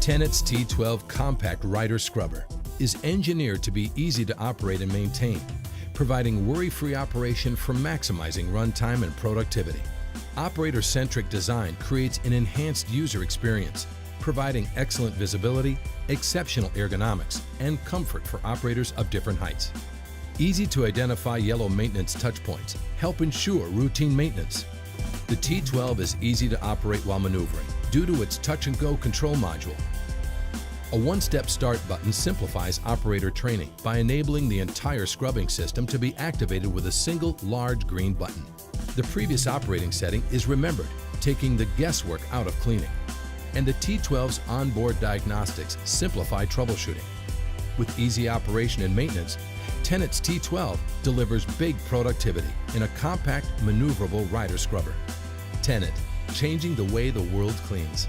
Tennant's T12 Compact Rider Scrubber is engineered to be easy to operate and maintain, providing worry-free operation for maximizing runtime and productivity. Operator-centric design creates an enhanced user experience, providing excellent visibility, exceptional ergonomics, and comfort for operators of different heights. Easy-to-identify yellow maintenance touchpoints help ensure routine maintenance. The T12 is easy to operate while maneuvering due to its touch-and-go control module. A one-step start button simplifies operator training by enabling the entire scrubbing system to be activated with a single large green button. The previous operating setting is remembered, taking the guesswork out of cleaning. And the T12's onboard diagnostics simplify troubleshooting. With easy operation and maintenance, Tennant's T12 delivers big productivity in a compact, maneuverable rider scrubber. Tennant, changing the way the world cleans.